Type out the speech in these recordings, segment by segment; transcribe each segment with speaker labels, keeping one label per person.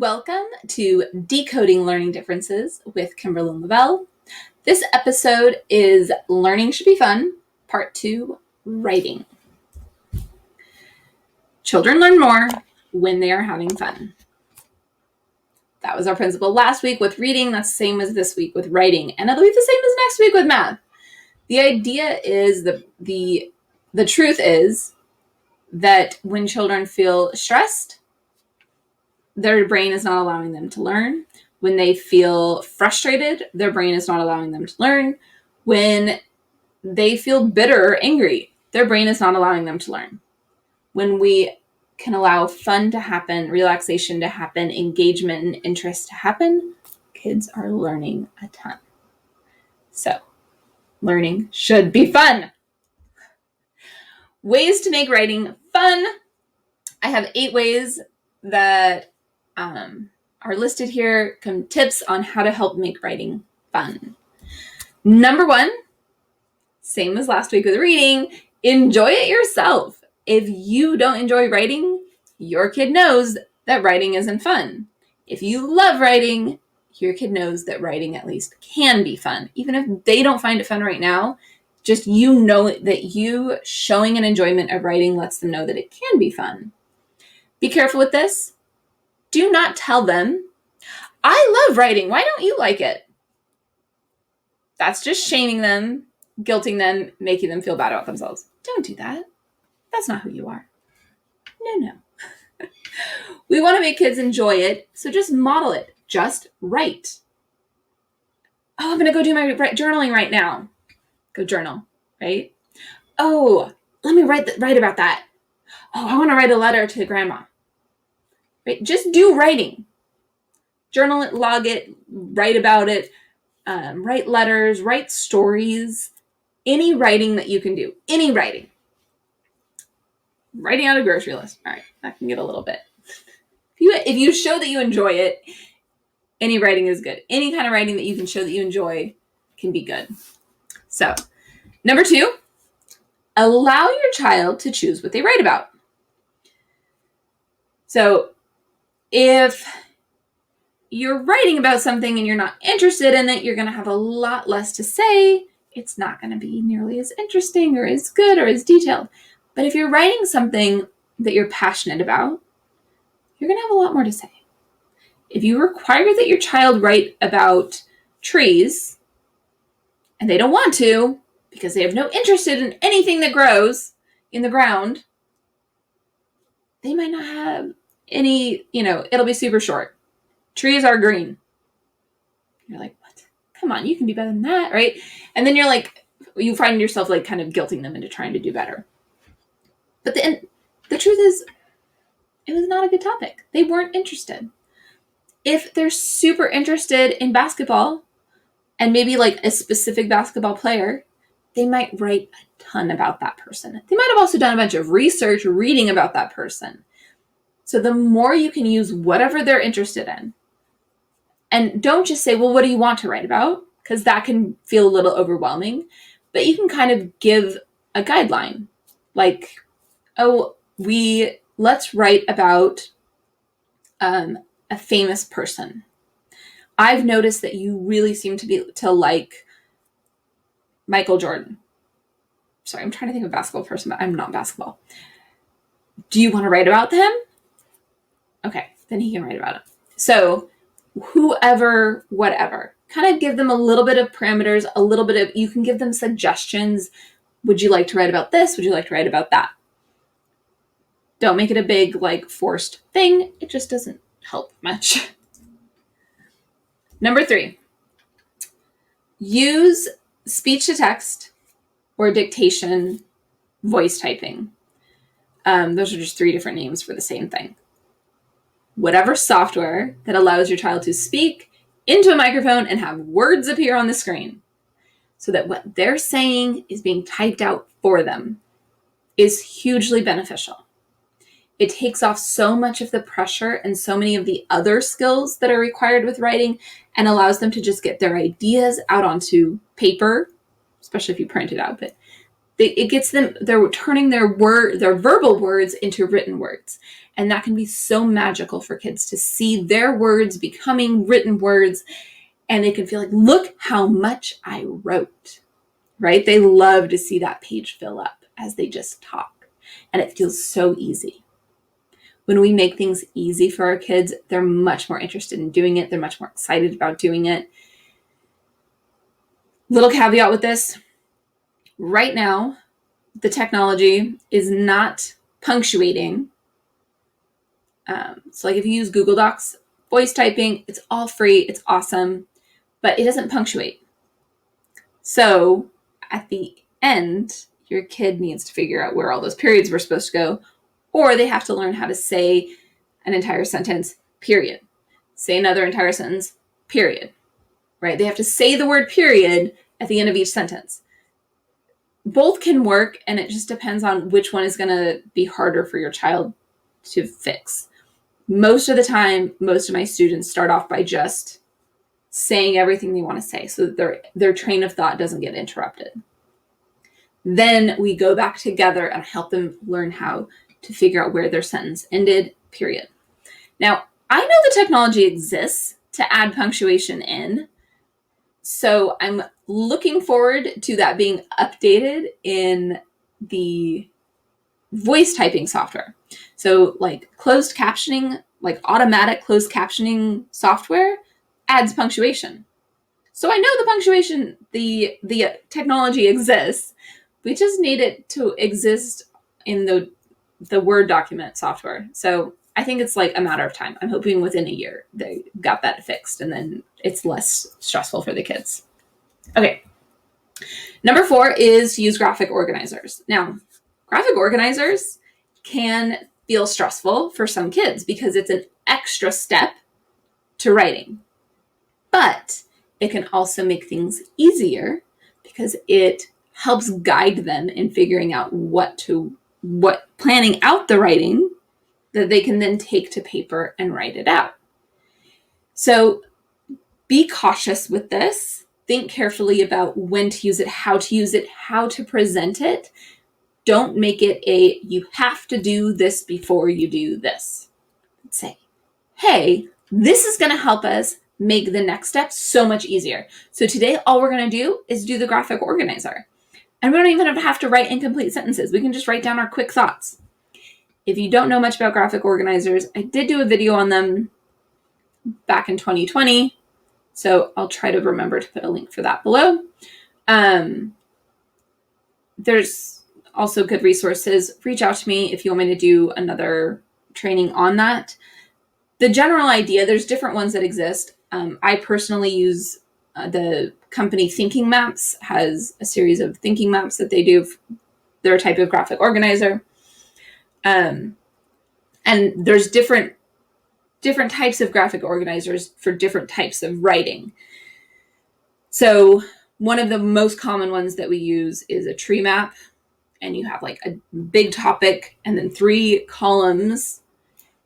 Speaker 1: Welcome to Decoding Learning Differences with Kimberly Lavelle. This episode is Learning Should Be Fun, Part 2, Writing. Children learn more when they are having fun. That was our principle last week with reading. That's the same as this week with writing. And it'll be the same as next week with math. The idea is, the truth is that when children feel stressed, their brain is not allowing them to learn. When they feel frustrated, their brain is not allowing them to learn. When they feel bitter or angry, their brain is not allowing them to learn. When we can allow fun to happen, relaxation to happen, engagement and interest to happen, kids are learning a ton. So, learning should be fun. Ways to make writing fun. I have 8 ways that are listed here, some tips on how to help make writing fun. Number 1, same as last week with reading, enjoy it yourself. If you don't enjoy writing, your kid knows that writing isn't fun. If you love writing, your kid knows that writing at least can be fun. Even if they don't find it fun right now, just you know that you showing an enjoyment of writing lets them know that it can be fun. Be careful with this. Do not tell them, I love writing. Why don't you like it? That's just shaming them, guilting them, making them feel bad about themselves. Don't do that. That's not who you are. No. We want to make kids enjoy it, so just model it. Just write. Oh, I'm going to go do my journaling right now. Go journal, right? Oh, let me write about that. Oh, I want to write a letter to grandma. Right? Just do writing. Journal it, log it, write about it, write letters, write stories, any writing that you can do. Any writing. Writing out a grocery list. All right, that can get a little bit. If you show that you enjoy it, any writing is good. Any kind of writing that you can show that you enjoy can be good. So, number 2, allow your child to choose what they write about. So, if you're writing about something and you're not interested in it, you're going to have a lot less to say. It's not going to be nearly as interesting or as good or as detailed. But if you're writing something that you're passionate about, you're going to have a lot more to say. If you require that your child write about trees and they don't want to because they have no interest in anything that grows in the ground, they might not have any, it'll be super short. Trees are green. You're like, what? Come on, you can be better than that, right? And then you're like, you find yourself like kind of guilting them into trying to do better. But the truth is, it was not a good topic. They weren't interested. If they're super interested in basketball and maybe like a specific basketball player, they might write a ton about that person. They might have also done a bunch of research reading about that person. So the more you can use whatever they're interested in, and don't just say, well, what do you want to write about? Because that can feel a little overwhelming, but you can kind of give a guideline. Like, let's write about a famous person. I've noticed that you really seem to like Michael Jordan. Sorry, I'm trying to think of a basketball person, but I'm not basketball. Do you want to write about him? Okay, then he can write about it. So whoever, whatever, kind of give them a little bit of parameters, you can give them suggestions. Would you like to write about this? Would you like to write about that? Don't make it a big, forced thing. It just doesn't help much. Number 3, use speech to text or dictation voice typing. Those are just 3 different names for the same thing. Whatever software that allows your child to speak into a microphone and have words appear on the screen so that what they're saying is being typed out for them is hugely beneficial. It takes off so much of the pressure and so many of the other skills that are required with writing and allows them to just get their ideas out onto paper, especially if you print it out, but it gets them, they're turning their verbal words into written words. And that can be so magical for kids to see their words becoming written words. And they can feel like, look how much I wrote, right? They love to see that page fill up as they just talk. And it feels so easy. When we make things easy for our kids, they're much more interested in doing it. They're much more excited about doing it. Little caveat with this. Right now, the technology is not punctuating. So like if you use Google Docs, voice typing, it's all free. It's awesome, but it doesn't punctuate. So at the end, your kid needs to figure out where all those periods were supposed to go, or they have to learn how to say an entire sentence, period. Say another entire sentence, period. Right? They have to say the word period at the end of each sentence. Both can work, and it just depends on which one is going to be harder for your child to fix. Most of the time, most of my students start off by just saying everything they want to say so that their train of thought doesn't get interrupted. Then we go back together and help them learn how to figure out where their sentence ended, period. Now, I know the technology exists to add punctuation in, so I'm looking forward to that being updated in the voice typing software. So like closed captioning, like automatic closed captioning software adds punctuation. So I know the punctuation, the technology exists. We just need it to exist in the Word document software. So I think it's like a matter of time. I'm hoping within a year they got that fixed, and then it's less stressful for the kids. Okay. Number 4 is use graphic organizers. Now, graphic organizers can feel stressful for some kids because it's an extra step to writing. But it can also make things easier because it helps guide them in figuring out planning out the writing that they can then take to paper and write it out. So be cautious with this. Think carefully about when to use it, how to present it. Don't make it you have to do this before you do this. Say, hey, this is going to help us make the next step so much easier. So today, all we're going to do is do the graphic organizer. And we don't even have to write incomplete sentences. We can just write down our quick thoughts. If you don't know much about graphic organizers, I did do a video on them back in 2020. So I'll try to remember to put a link for that below. There's also good resources. Reach out to me if you want me to do another training on that. The general idea, there's different ones that exist. I personally use the company Thinking Maps has a series of thinking maps that they do. They're a type of graphic organizer. And there's different types of graphic organizers for different types of writing. So one of the most common ones that we use is a tree map. And you have like a big topic and then 3 columns.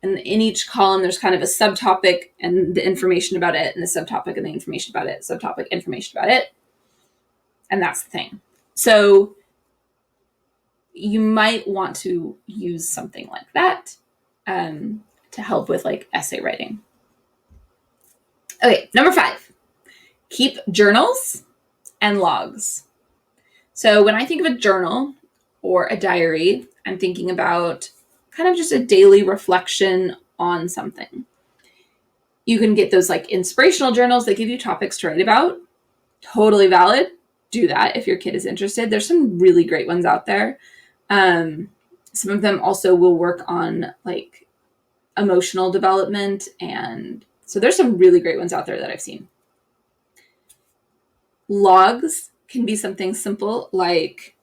Speaker 1: And in each column, there's kind of a subtopic and the information about it, and the subtopic and the information about it, subtopic, information about it. And that's the thing. So you might want to use something like that to help with like essay writing. Okay, number 5, keep journals and logs. So when I think of a journal or a diary, I'm thinking about kind of just a daily reflection on something. You can get those like inspirational journals that give you topics to write about. Totally valid. Do that if your kid is interested. There's some really great ones out there. Some of them also will work on like emotional development. And so there's some really great ones out there that I've seen. Logs can be something simple like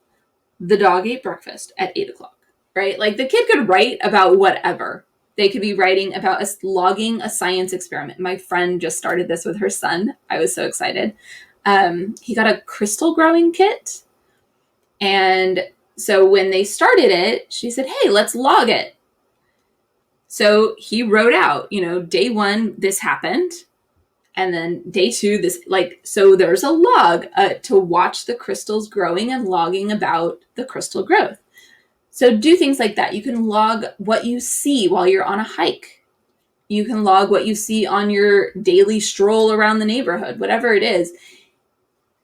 Speaker 1: the dog ate breakfast at 8:00. Right? Like the kid could write about whatever. They could be writing about logging a science experiment. My friend just started this with her son. I was so excited. He got a crystal growing kit. And so when they started it, she said, hey, let's log it. So he wrote out, day 1, this happened. And then day 2, so there's a log to watch the crystals growing and logging about the crystal growth. So do things like that. You can log what you see while you're on a hike. You can log what you see on your daily stroll around the neighborhood, whatever it is.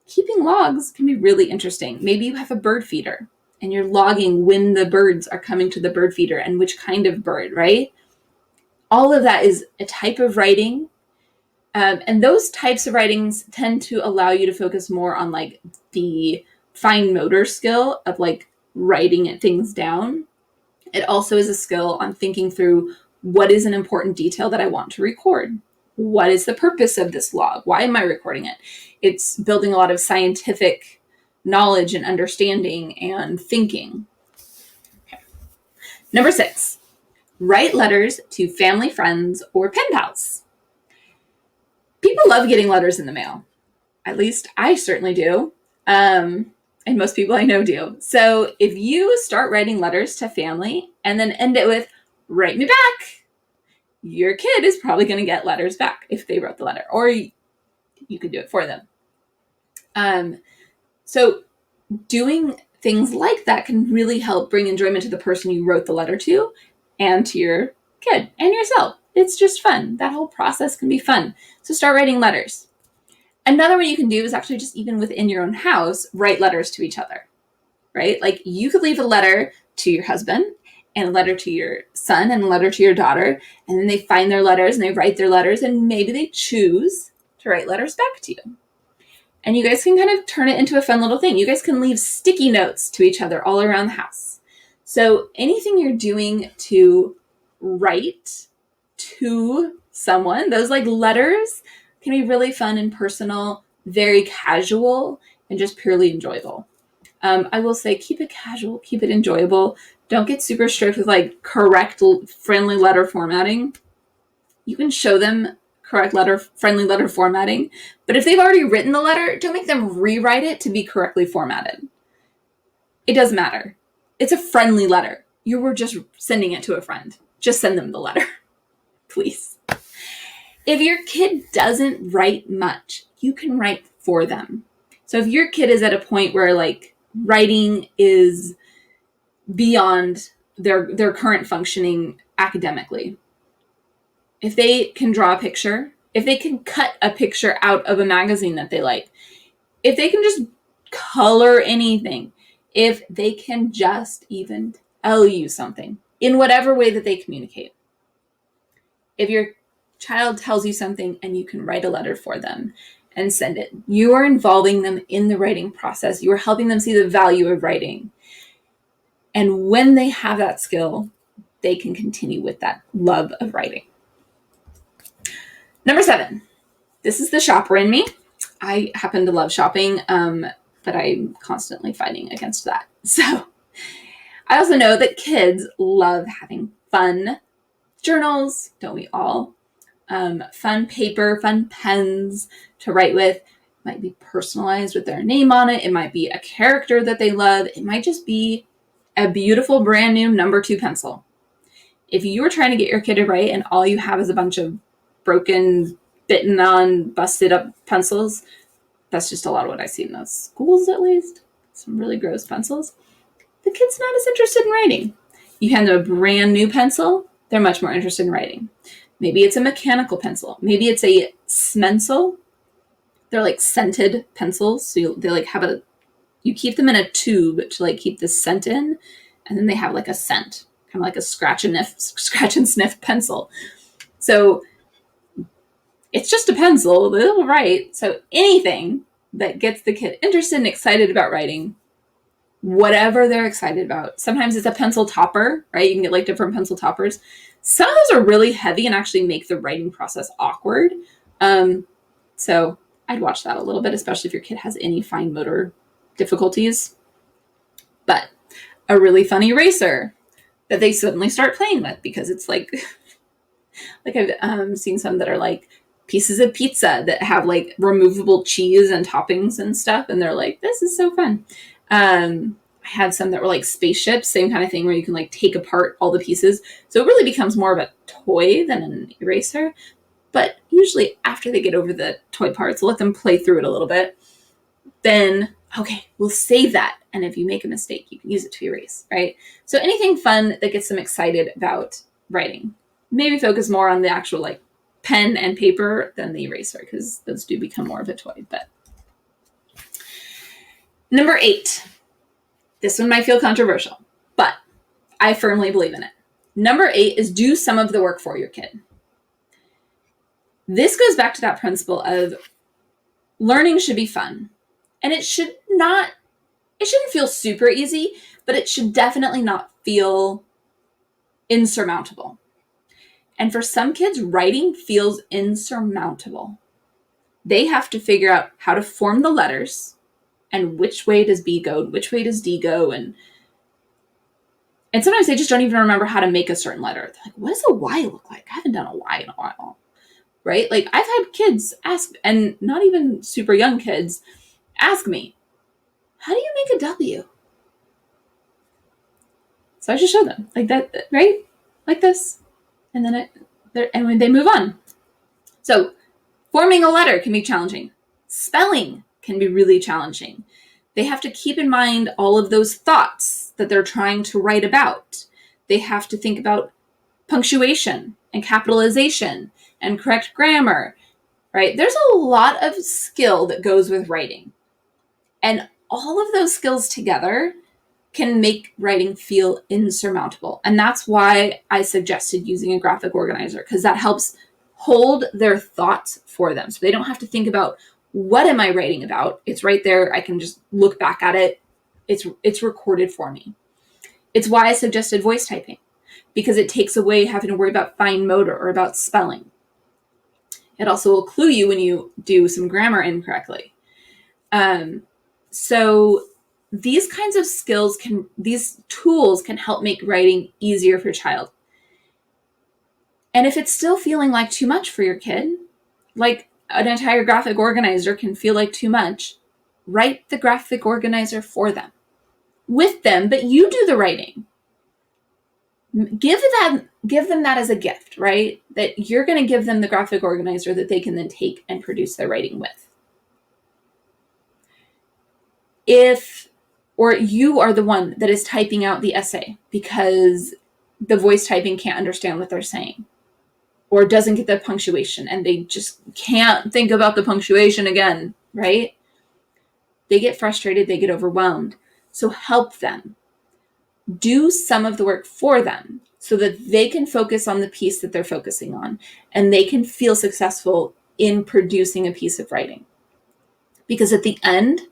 Speaker 1: Keeping logs can be really interesting. Maybe you have a bird feeder and you're logging when the birds are coming to the bird feeder and which kind of bird, right? All of that is a type of writing. And those types of writings tend to allow you to focus more on like the fine motor skill of like writing things down. It also is a skill on thinking through what is an important detail that I want to record. What is the purpose of this log? Why am I recording it? It's building a lot of scientific knowledge and understanding and thinking. Okay. Number 6, write letters to family, friends, or pen pals. People love getting letters in the mail. At least I certainly do. And most people I know do. So if you start writing letters to family and then end it with, write me back, your kid is probably going to get letters back if they wrote the letter, or you could do it for them. So doing things like that can really help bring enjoyment to the person you wrote the letter to and to your kid and yourself. It's just fun. That whole process can be fun. So start writing letters. Another way you can do is actually just even within your own house, write letters to each other, right? Like you could leave a letter to your husband and a letter to your son and a letter to your daughter, and then they find their letters and they write their letters, and maybe they choose to write letters back to you. And you guys can kind of turn it into a fun little thing. You guys can leave sticky notes to each other all around the house. So anything you're doing to write to someone, those like letters can be really fun and personal, very casual, and just purely enjoyable. I will say keep it casual, keep it enjoyable. Don't get super strict with like correct friendly letter formatting. You can show them correct friendly letter formatting, but if they've already written the letter, don't make them rewrite it to be correctly formatted. It doesn't matter. It's a friendly letter. You were just sending it to a friend. Just send them the letter, please. If your kid doesn't write much, you can write for them. So if your kid is at a point where like writing is beyond their current functioning academically, if they can draw a picture, if they can cut a picture out of a magazine that they like, if they can just color anything, if they can just even tell you something in whatever way that they communicate. If your child tells you something and you can write a letter for them and send it, you are involving them in the writing process. You are helping them see the value of writing. And when they have that skill, they can continue with that love of writing. Number 7, this is the shopper in me. I happen to love shopping, but I'm constantly fighting against that. So I also know that kids love having fun journals, don't we all? Fun paper, fun pens to write with. It might be personalized with their name on it. It might be a character that they love. It might just be a beautiful brand new number 2 pencil. If you were trying to get your kid to write and all you have is a bunch of broken, bitten on, busted up pencils, that's just a lot of what I see in those schools, at least. Some really gross pencils. The kid's not as interested in writing. You hand them a brand new pencil, they're much more interested in writing. Maybe it's a mechanical pencil. Maybe it's a Smencil. They're like scented pencils. So they like have you keep them in a tube to like keep the scent in, and then they have like a scent, kind of like a scratch and sniff pencil. So it's just a pencil, they'll write. So anything that gets the kid interested and excited about writing, whatever they're excited about. Sometimes it's a pencil topper, right? You can get like different pencil toppers. Some of those are really heavy and actually make the writing process awkward. So I'd watch that a little bit, especially if your kid has any fine motor difficulties. But a really fun eraser that they suddenly start playing with, because it's like I've seen some that are like pieces of pizza that have like removable cheese and toppings and stuff, and they're like, this is so fun. I had some that were like spaceships, same kind of thing, where you can like take apart all the pieces. So it really becomes more of a toy than an eraser. but usually after they get over the toy parts, let them play through it a little bit. Then, okay, we'll save that. And if you make a mistake, you can use it to erase, right? So anything fun that gets them excited about writing. Maybe focus more on the actual like pen and paper than the eraser, because those do become more of a toy. But number 8, this one might feel controversial, but I firmly believe in it. Number 8 is do some of the work for your kid. This goes back to that principle of learning should be fun. And it shouldn't feel super easy, but it should definitely not feel insurmountable. And for some kids, writing feels insurmountable. They have to figure out how to form the letters and which way does B go, which way does D go, and sometimes they just don't even remember how to make a certain letter. They're like, what does a Y look like? I haven't done a Y in a while, right? Like I've had kids ask, and not even super young kids, ask me, how do you make a W? So I just show them like that, right? Like this. And then when they move on. So forming a letter can be challenging. Spelling can be really challenging. They have to keep in mind all of those thoughts that they're trying to write about. They have to think about punctuation and capitalization and correct grammar, right? There's a lot of skill that goes with writing. And all of those skills together can make writing feel insurmountable. And that's why I suggested using a graphic organizer, because that helps hold their thoughts for them. So they don't have to think about, what am I writing about? It's right there. I can just look back at it. It's recorded for me. It's why I suggested voice typing, because it takes away having to worry about fine motor or about spelling. It also will clue you when you do some grammar incorrectly. So these kinds of skills these tools can help make writing easier for your child. And if it's still feeling like too much for your kid, like an entire graphic organizer can feel like too much, write the graphic organizer for them, with them, but you do the writing. Give them that as a gift, right? That you're going to give them the graphic organizer that they can then take and produce their writing with. Or you are the one that is typing out the essay because the voice typing can't understand what they're saying, or doesn't get the punctuation and they just can't think about the punctuation again, right? They get frustrated, they get overwhelmed. So help them. Do some of the work for them so that they can focus on the piece that they're focusing on and they can feel successful in producing a piece of writing. Because at the end,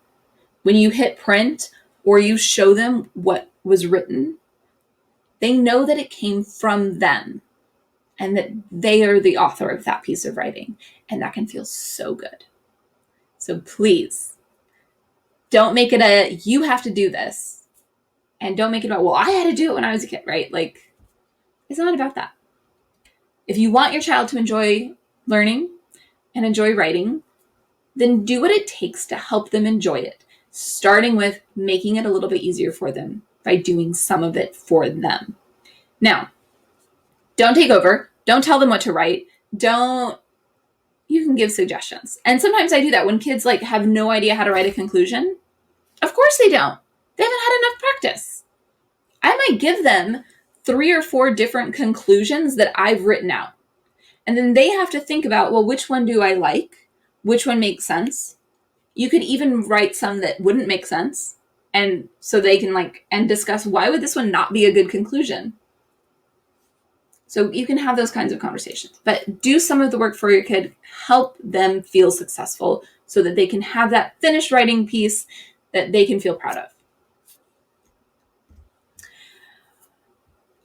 Speaker 1: when you hit print or you show them what was written, they know that it came from them and that they are the author of that piece of writing. And that can feel so good. So please, don't make it you have to do this. And don't make it about, well, I had to do it when I was a kid, right? Like, it's not about that. If you want your child to enjoy learning and enjoy writing, then do what it takes to help them enjoy it, starting with making it a little bit easier for them by doing some of it for them. Now, don't take over. Don't tell them what to write. You can give suggestions. And sometimes I do that when kids like have no idea how to write a conclusion. Of course they don't. They haven't had enough practice. I might give them 3 or 4 different conclusions that I've written out. And then they have to think about, well, which one do I like? Which one makes sense? You could even write some that wouldn't make sense. And so they can and discuss, why would this one not be a good conclusion? So you can have those kinds of conversations. But do some of the work for your kid. Help them feel successful so that they can have that finished writing piece that they can feel proud of.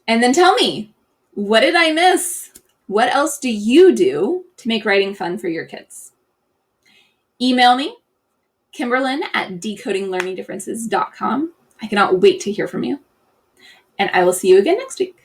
Speaker 1: And then tell me, what did I miss? What else do you do to make writing fun for your kids? Email me, Kimberlyn@decodinglearningdifferences.com. I cannot wait to hear from you. And I will see you again next week.